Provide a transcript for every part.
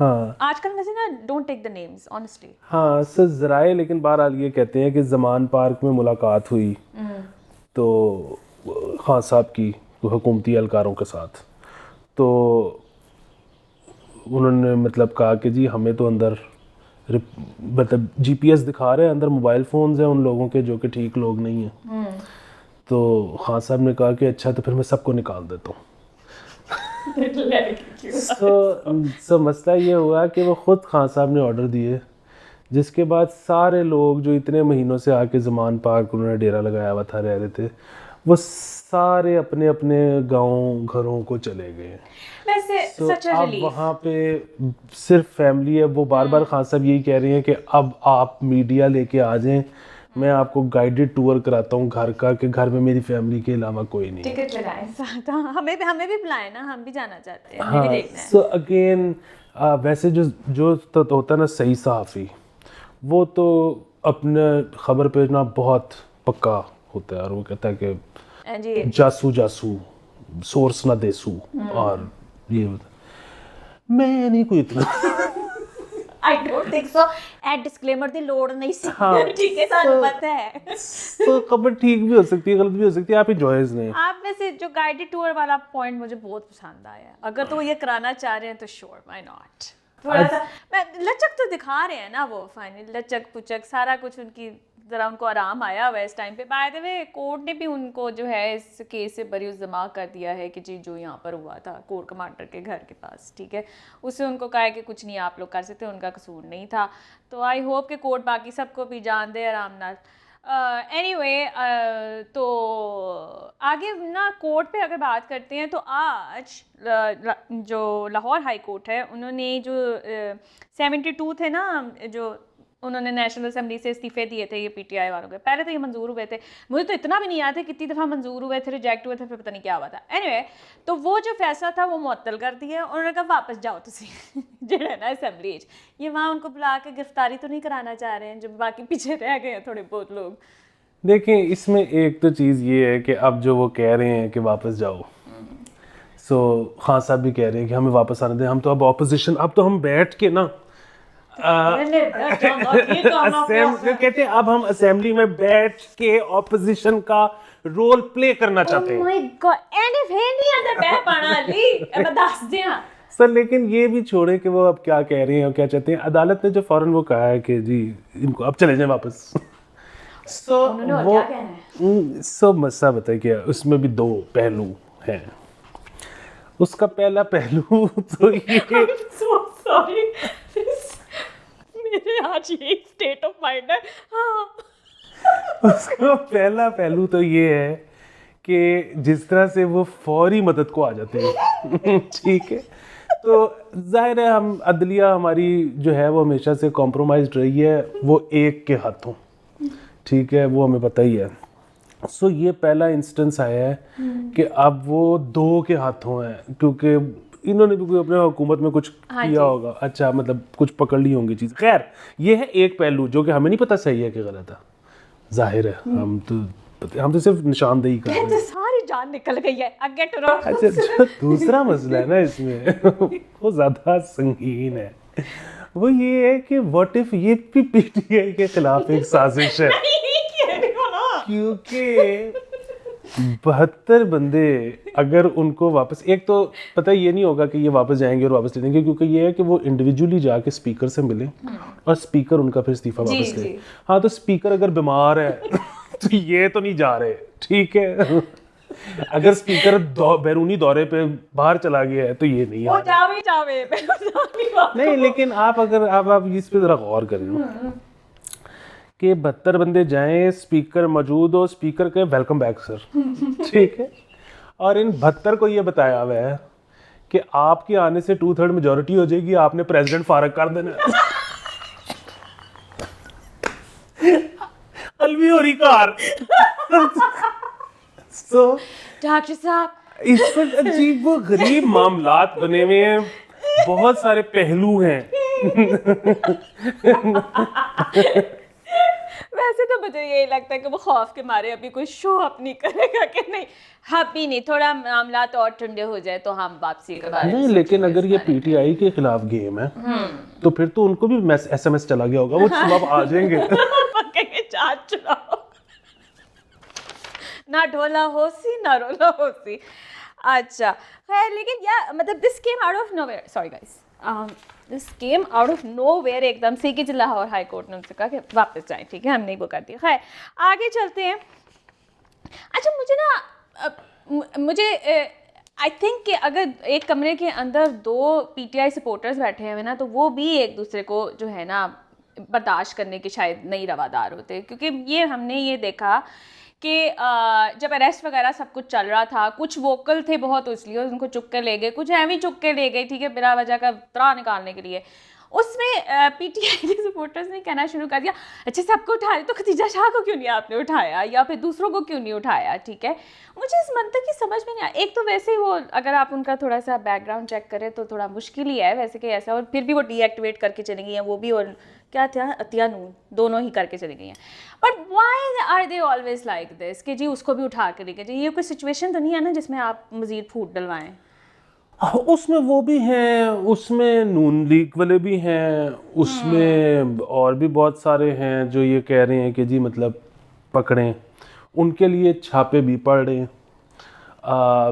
ہاں آج کل ویسے نا don't take the names honestly. ہاں سر ذرائع لیکن بہرحال یہ کہتے ہیں کہ زمان پارک میں ملاقات ہوئی تو خان صاحب کی حکومتی اہلکاروں کے ساتھ, تو انہوں نے مطلب کہا کہ جی ہمیں تو اندر مطلب جی پی ایس دکھا رہے ہیں, اندر موبائل فونز ہیں ان لوگوں کے جو کہ ٹھیک لوگ نہیں ہیں. تو خان صاحب نے کہا کہ اچھا تو پھر میں سب کو نکال دیتا ہوں. سو مسئلہ یہ ہوا کہ وہ خود خان صاحب نے آرڈر دیے, جس کے بعد سارے لوگ جو اتنے مہینوں سے آ کے زمان پارک انہوں نے ڈیرا لگایا ہوا تھا رہ رہے تھے, وہ سارے اپنے اپنے گاؤں گھروں کو چلے گئے. تو اب وہاں پہ صرف فیملی ہے. وہ بار بار خان صاحب یہی کہہ رہے ہیں کہ اب آپ میڈیا لے کے آ جائیں, میں آپ کو گائیڈڈ ٹور کراتا ہوں گھر کا, کہ گھر میں میری فیملی کے علاوہ کوئی نہیں. ٹکٹ لگائیں ساتھ, ہمیں بھی بلائیں نا, ہم بھی جانا چاہتے ہیں, ہاں. سو اگین ویسے جو ہوتا ہے نا صحیح صحافی, وہ تو اپنے خبر پہ نا بہت پکا ہوتا ہے, اور وہ کہتا ہے کہ جاسو سورس نہ دیسو, اور یہ میں نہیں کوئی اتنا I don't think so. Ad disclaimer دی لوڑ نہیں سی, ٹھیک ہے سانوں پتہ ہے. تو خبر ٹھیک بھی ہو سکتی ہے, غلط بھی ہو سکتی ہے, آپ انجوائز نہیں. آپ میں سے جو گائیڈڈ ٹور والا پوائنٹ مجھے بہت پسند آیا. اگر تو یہ کرانا چاہ رہے ہیں تو شیور وائی ناٹ. تھوڑا سا لچک تو دکھا رہے ہیں نا, وہ فائنل لچک پچک سارا کچھ ان کی ذرا ان کو آرام آیا ہوا ہے اس ٹائم پہ. بائی دا وے کورٹ نے بھی ان کو جو ہے اس کیس سے بری الزما کر دیا ہے کہ جی جو یہاں پر ہوا تھا کور کمانڈر کے گھر کے پاس, ٹھیک ہے, اس سے ان کو کہا ہے کہ کچھ نہیں آپ لوگ کر سکتے, ان کا قصور نہیں تھا. تو آئی ہوپ کہ کورٹ باقی سب کو بھی جان دے آرام نال. اینی وے تو آگے نا کورٹ پہ اگر بات کرتے ہیں تو آج جو لاہور ہائی کورٹ ہے, انہوں نے جو 72 تھے نا جو انہوں نے نیشنل اسمبلی سے استعفے دیے تھے یہ پی ٹی آئی والوں کے, پہلے تو یہ منظور ہوئے تھے, مجھے تو اتنا بھی نہیں یاد ہے کتنی دفعہ منظور ہوئے تھے, ریجیکٹ ہوئے تھے, پھر پتہ نہیں کیا ہوا تھا. اینی وے تو وہ جو فیصلہ تھا وہ معطل کر دیا, انہوں نے کہا واپس جاؤ تسی جڑا نا اسمبلی. یہ وہاں ان کو بلا کے گرفتاری تو نہیں کرانا چاہ رہے ہیں جو باقی پیچھے رہ گئے ہیں تھوڑے بہت لوگ. دیکھیں اس میں ایک تو چیز یہ ہے کہ اب جو وہ کہہ رہے ہیں کہ واپس جاؤ, سو خان صاحب بھی کہہ رہے ہیں کہ ہمیں واپس آنے دیں, ہم تو اب اپوزیشن, اب تو ہم بیٹھ کے نا کہتے ہیں اب ہم اسمبلی میں بیٹھ کے اپوزیشن کا رول پلے کرنا چاہتے ہیں. سر لیکن یہ بھی چھوڑیں کہ وہ اب کیا کہہ رہے ہیں اور کیا چاہتے ہیں. عدالت نے جو فوراً وہ کہا ہے کہ جی ان کو اب چلے جائیں واپس. سو مسئلہ بتائے کہ اس میں بھی دو پہلو ہیں. اس کا پہلا پہلو تو یہ میرے آج یہ اسٹیٹ آف مائنڈ ہے. اس کا پہلا پہلو تو یہ ہے کہ جس طرح سے وہ فوری مدد کو آ جاتے ہیں, ٹھیک ہے, تو ظاہر ہے ہم عدلیہ ہماری جو ہے وہ ہمیشہ سے کمپرومائزڈ رہی ہے, وہ ایک کے ہاتھوں, ٹھیک ہے, وہ ہمیں پتہ ہی ہے. سو یہ پہلا انسٹنس آیا ہے کہ اب وہ دو کے ہاتھوں ہیں, کیونکہ انہوں نے بھی کوئی اپنے حکومت میں کچھ کیا ہوگا, اچھا مطلب کچھ پکڑ لی ہوں گی چیز. خیر یہ ہے ایک پہلو جو کہ ہمیں نہیں پتہ صحیح ہے کہ غلط ہے, ظاہر ہے ہم تو صرف نشاندہی کر رہے ہیں. ساری جان نکل گئی ہے. اچھا جو دوسرا مسئلہ ہے نا اس میں وہ زیادہ سنگین ہے, وہ یہ ہے کہ واٹ اف یہ بھی پی ٹی آئی کے خلاف ایک سازش ہے, کیونکہ 72 بندے اگر ان کو واپس, ایک تو پتہ یہ نہیں ہوگا کہ یہ واپس جائیں گے اور واپس لے لیں گے, کیونکہ یہ ہے کہ وہ انڈیویجولی جا کے اسپیکر سے ملیں اور اسپیکر ان کا پھر استعفیٰ واپس لے. ہاں تو اسپیکر اگر بیمار ہے تو یہ تو نہیں جا رہے, ٹھیک ہے, اگر اسپیکر بیرونی دورے پہ باہر چلا گیا ہے تو یہ نہیں آ رہا. نہیں لیکن آپ اگر آپ اس پہ ذرا غور کریں کہ 72 بندے جائیں, اسپیکر موجود ہو, اسپیکر کہے ویلکم بیک سر, ٹھیک ہے, اور ان 72 کو یہ بتایا ہوا ہے کہ آپ کے آنے سے 2/3 میجورٹی ہو جائے گی, آپ نے پریزیڈنٹ فارغ کر دینا. الوی ہو رہی کار. سو ڈاکٹر صاحب اس پر عجیب و غریب معاملات بنے ہوئے ہیں, بہت سارے پہلو ہیں. ویسے تو مجھے یہی لگتا ہے کہ وہ خوف کے مارے ابھی کوئی شو اپ نہیں کرے گا کہ نہیں ابھی نہیں, تھوڑا معاملات اور ٹھنڈے ہو جائے تو ہم واپسی کے بارے میں. نہیں لیکن اگر یہ پی ٹی آئی کے خلاف گیم ہے تو پھر تو ان کو بھی ایس ایم ایس چلا گیا ہوگا, وہ صبح آ جائیں گے چارج چلاؤ, نہ ڈھولا ہو سی نہ رولا ہو سی. اچھا خیر, لیکن یا مطلب this came out of nowhere, sorry guys, this came out of nowhere ایک دم سے, کہ لاہور ہائی کورٹ نے ان سے کہا کہ واپس جائیں, ٹھیک ہے, ہم نہیں وہ کرتی. خیر آگے چلتے ہیں. اچھا مجھے آئی تھنک کہ اگر ایک کمرے کے اندر 2 پی ٹی آئی سپورٹرز بیٹھے ہوئے نا تو وہ بھی ایک دوسرے کو جو ہے نا برداشت کرنے کے شاید نہیں روادار ہوتے, کیونکہ یہ ہم نے یہ دیکھا کہ جب اریسٹ وغیرہ سب کچھ چل رہا تھا, کچھ ووکل تھے بہت, اس لیے ان کو چک کے لے گئے, کچھ ایویں چک کے لے گئے, ٹھیک ہے, بلا وجہ کا طرح نکالنے کے لیے. اس میں پی ٹی آئی کے سپورٹرز نے کہنا شروع کر دیا, اچھا سب کو اٹھا تو ختیجہ شاہ کو کیوں نہیں آپ نے اٹھایا, یا پھر دوسروں کو کیوں نہیں اٹھایا, ٹھیک ہے. مجھے اس منطق کی سمجھ میں نہیں آیا. ایک تو ویسے ہی وہ اگر آپ ان کا تھوڑا سا بیک گراؤنڈ چیک کریں تو تھوڑا مشکل ہی ہے ویسے کہ ایسا, اور پھر بھی وہ ڈی ایکٹیویٹ کر کے چلی گئی ہیں وہ بھی, اور کیا تھا عطیہ نون, دونوں ہی کر کے چلی گئی ہیں. But why are they always like this کہ جی اس کو بھی اٹھا کے لے کے, یہ کوئی سچویشن تو نہیں ہے نا جس میں آپ مزید پھوٹ ڈلوائیں. اس میں وہ بھی ہیں, اس میں نون لیگ والے بھی ہیں, اس میں اور بھی بہت سارے ہیں جو یہ کہہ رہے ہیں کہ جی مطلب پکڑیں, ان کے لیے چھاپے بھی پڑ رہے ہیں.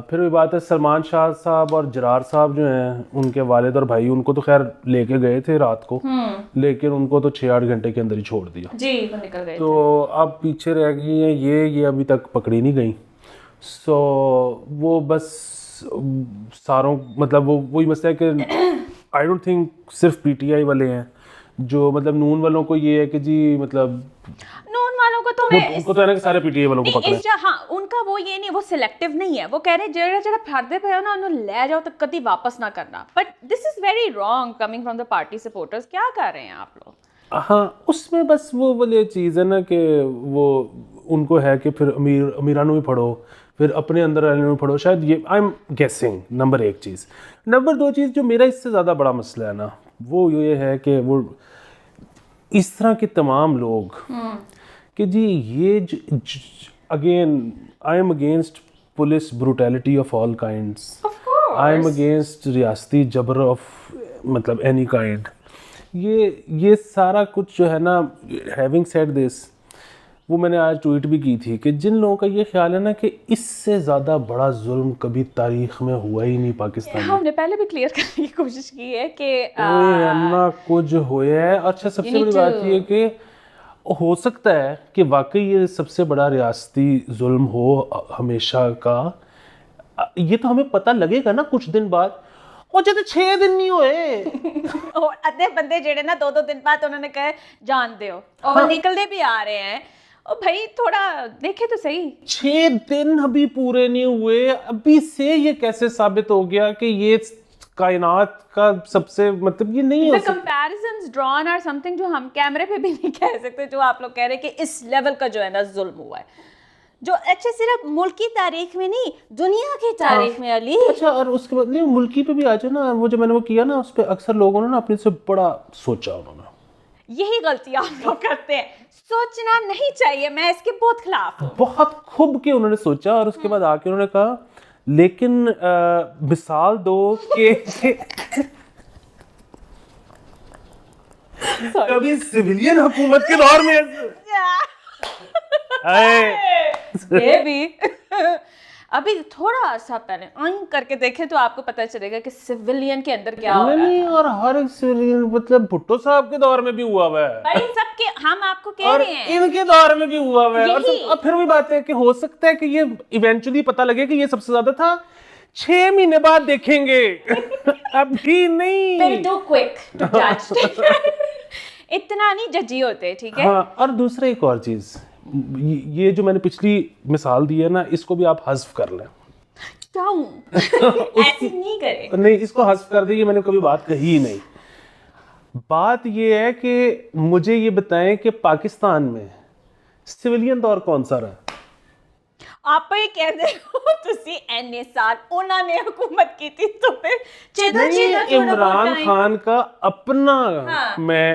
پھر بھی بات ہے سلمان شاہ صاحب اور جرار صاحب جو ہیں, ان کے والد اور بھائی, ان کو تو خیر لے کے گئے تھے رات کو, لیکن ان کو تو 6-8 گھنٹے کے اندر ہی چھوڑ دیا. جی وہ نکل گئے. تو اب پیچھے رہ گئی ہیں یہ ابھی تک پکڑی نہیں گئی. سو وہ بس ساروں مطلب وہی مسئلہ ہے کہ آئی ڈونٹ تھنک صرف پی ٹی آئی والے ہیں جو مطلب نون والوں کو یہ ہے کہ جی مطلب نون والوں کو تو ان کو تو ہے نا کہ سارے پی ٹی آئی والوں کو پکڑیں. ہاں ان کا وہ یہ نہیں, وہ سلیکٹیو نہیں ہے, وہ کہہ رہے جڑا پھڑتے پے ہو نا انہوں لے جاؤ تو کبھی واپس نہ کرنا. But this is very wrong coming from the party supporters. کیا کر رہے ہیں آپ لوگ؟ ہاں اس میں بس وہ والی چیز ہے نا کہ وہ ان کو ہے کہ پھر امیرانوں بھی پڑھو, پھر اپنے اندر والے میں پڑھو, شاید یہ آئی ایم گیسنگ. نمبر 1 چیز. نمبر 2 چیز جو میرا اس سے زیادہ بڑا مسئلہ ہے نا وہ یہ ہے کہ وہ اس طرح کے تمام لوگ کہ جی یہ again I am against police brutality of all kinds, I am against ریاستی جبر آف مطلب اینی کائنڈ. یہ سارا کچھ جو ہے نا, ہیونگ سیڈ دس, وہ میں نے آج ٹویٹ بھی کی تھی کہ جن لوگوں کا یہ خیال ہے نا کہ اس سے زیادہ بڑا ظلم کبھی تاریخ میں ہوا ہی نہیں پاکستان میں. ہم نے پہلے بھی کلیئر کرنے کی کوشش کی ہے کہ نا کچھ ہوا ہے. اچھا سب سے بڑی بات یہ ہے کہ ہو سکتا ہے کہ واقعی یہ سب سے بڑا ریاستی ظلم ہو ہمیشہ کا. یہ تو ہمیں پتہ لگے گا نا کچھ دن بعد. اور جب 6 دن نہیں ہوئے اور ادھے بندے جڑے نا 2 دن بعد انہوں نے کہا جانتے ہو, اور وہ نکلنے بھی آ رہے ہیں. اور بھائی تھوڑا دیکھے تو صحیح, 6 دن ابھی پورے نہیں ہوئے, ابھی سے یہ کیسے ثابت ہو گیا کہ یہ کائنات کا سب سے مطلب یہ نہیں ہے comparisons drawn or something جو ہم کیمرے پہ بھی نہیں کہہ سکتے, جو آپ لوگ کہہ رہے کہ اس لیول کا جو ہے نا ظلم ہوا ہے, جو اچھا صرف ملکی تاریخ میں نہیں دنیا کی تاریخ میں. علی اچھا, اور اس کے بعد نہیں ملکی پہ بھی آ جائے نا, وہ جو میں نے وہ کیا نا اس پہ اکثر لوگوں نے نا اپنے سے بڑا سوچا, انہوں نے یہی غلطی آپ لوگ کرتے ہیں, سوچنا نہیں چاہیے, میں اس کے بہت خلاف ہوں. بہت خوب کے انہوں نے سوچا, اور اس کے بعد آ کے انہوں نے کہا لیکن مثال دو کہ کبھی سویلین حکومت کے دور میں یہ بھی ابھی تھوڑا سا پہلے آئیں کر کے دیکھیں تو آپ کو پتہ چلے گا کہ سویلین کے اندر کیا ہو رہا ہے. اور ہر ایک سویلین مطلب بھٹو صاحب کے دور میں بھی ہوا ہوا ہے, بھائی سب کے ہم آپ کو کہہ رہے ہیں ان کے دور میں بھی ہوا ہوا ہے. اور پھر بھی بات ہے کہ ہو سکتا ہے کہ یہ ایونچولی پتہ لگے کہ یہ سب سے زیادہ تھا 6 مہینے بعد دیکھیں گے, ابھی نہیں. Very too quick to judge. اتنا نہیں ججی ہوتے, ٹھیک ہے. ہاں, اور دوسرا ایک اور چیز, یہ جو میں نے پچھلی مثال دی ہے نا اس کو بھی آپ حذف کر لیں. کیوں ایسے نہیں کریں, نہیں اس کو حذف کر دیں, یہ میں نے کبھی بات کہی ہی نہیں. بات یہ ہے کہ مجھے یہ بتائیں کہ پاکستان میں سویلین دور کون سا رہا؟ آپ یہ کہہ رہے ہو تسی اینے سال انہوں نے حکومت کی تھی تو پھر عمران خان کا اپنا میں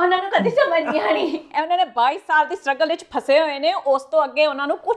ਉਹਨਾਂ ਨੂੰ ਕਦੀ ਸਮਝ ਨਹੀਂ ਆਣੀ, ਉਹਨਾਂ ਨੇ 22 ਸਾਲ ਦੀ ਸਟਰਗਲ ਵਿੱਚ ਫਸੇ ਹੋਏ ਨੇ, ਉਸ ਤੋਂ ਅੱਗੇ ਉਹਨਾਂ ਨੂੰ ਕੁਝ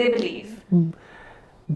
they believe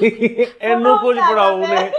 اینو کچھ پڑھاؤ انہیں.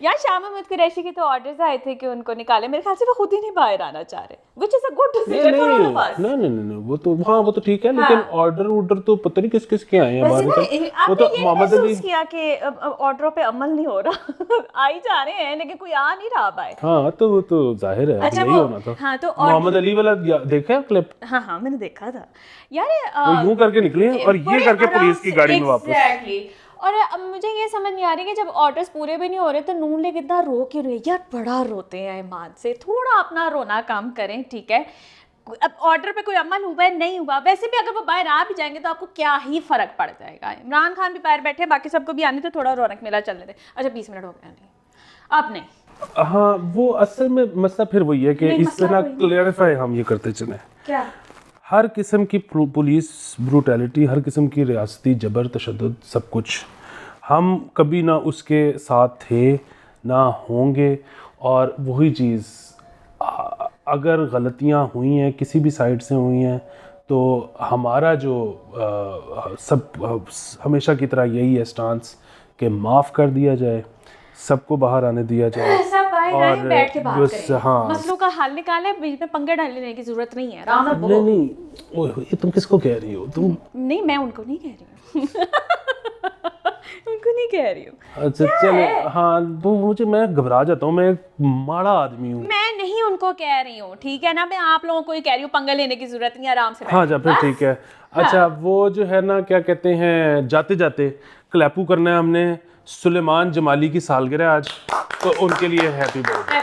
یار شاہ محمود قریشی کے تو آرڈرز آئے تھے کہ ان کو نکالے, میرے خیال سے وہ خود ہی نہیں باہر آنا چاہ رہے, which is a good decision for all of us. نہیں وہ تو ہاں وہ تو ٹھیک ہے, لیکن آرڈر تو پتہ نہیں کس کس کے آئے ہیں باہر. وہ تو محمد علی کیا کہ آرڈروں پہ عمل نہیں ہو رہا, آ ہی جا رہے ہیں لیکن کوئی آ نہیں رہا باہر. ہاں تو وہ تو ظاہر ہے یہی ہونا تھا. ہاں تو محمد علی والا دیکھا کلپ؟ ہاں میں نے دیکھا تھا یار, وہ یوں کر کے نکلے اور یہ کر کے پولیس کی گاڑی میں واپس. اور مجھے یہ سمجھ نہیں آ رہی کہ جب آرڈرز پورے بھی نہیں ہو رہے تو نون لیگ اتنا رو کیوں رہے یار, بڑا روتے ہیں ایمان سے, تھوڑا اپنا رونا کام کریں ٹھیک ہے. اب آرڈر پہ کوئی عمل ہوا ہے نہیں ہوا, ویسے بھی اگر وہ باہر آ بھی جائیں گے تو آپ کو کیا ہی فرق پڑ جائے گا. عمران خان بھی باہر بیٹھے, باقی سب کو بھی آنے تو تھوڑا رونق میلا چلنے دے. اچھا 20 منٹ ہو گیا, نہیں اب نہیں. ہاں وہ اصل میں مسئلہ پھر وہی ہے کہ اس طرح کلیئرفائی ہم یہ کرتے چلیں, کیا ہر قسم کی پولیس بروٹیلٹی, ہر قسم کی ریاستی جبر تشدد, سب کچھ ہم کبھی نہ اس کے ساتھ تھے نہ ہوں گے. اور وہی چیز, اگر غلطیاں ہوئی ہیں کسی بھی سائڈ سے ہوئی ہیں تو ہمارا جو سب ہمیشہ کی طرح یہی ہے سٹانس کہ معاف کر دیا جائے, سب کو باہر آنے دیا جائے, سب باہر آئیں, بیٹھ کے بات کریں, ہاں مسئلوں کا حل نکالیں, بیچ میں پنگے ڈالنے کی ضرورت نہیں ہے. نہیں تم کس کو کہہ رہی ہو؟ تم نہیں, میں ان کو نہیں کہہ رہی ہوں, ان کو نہیں کہہ رہی ہوں. اچھا چلے, ہاں وہ میں گھبرا جاتا ہوں, میں ایک ماڑا آدمی ہوں. میں نہیں ان کو کہہ رہی ہوں ٹھیک ہے نا, میں آپ لوگوں کو ہی کہہ رہی ہوں, پنگا لینے کی ضرورت نہیں, آرام سے. ہاں جا پھر ٹھیک ہے. اچھا وہ جو ہے نا کیا کہتے ہیں, جاتے جاتے کلیپو کرنا ہے ہم نے, سلیمان جمالی کی سالگرہ آج, تو ان کے لیے ہیپی برتھ ڈے.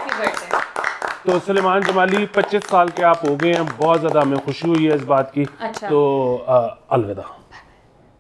تو سلیمان جمالی 25 سال کے آپ ہو گئے ہیں, بہت زیادہ ہمیں خوشی ہوئی ہے اس بات کی. تو الوداع.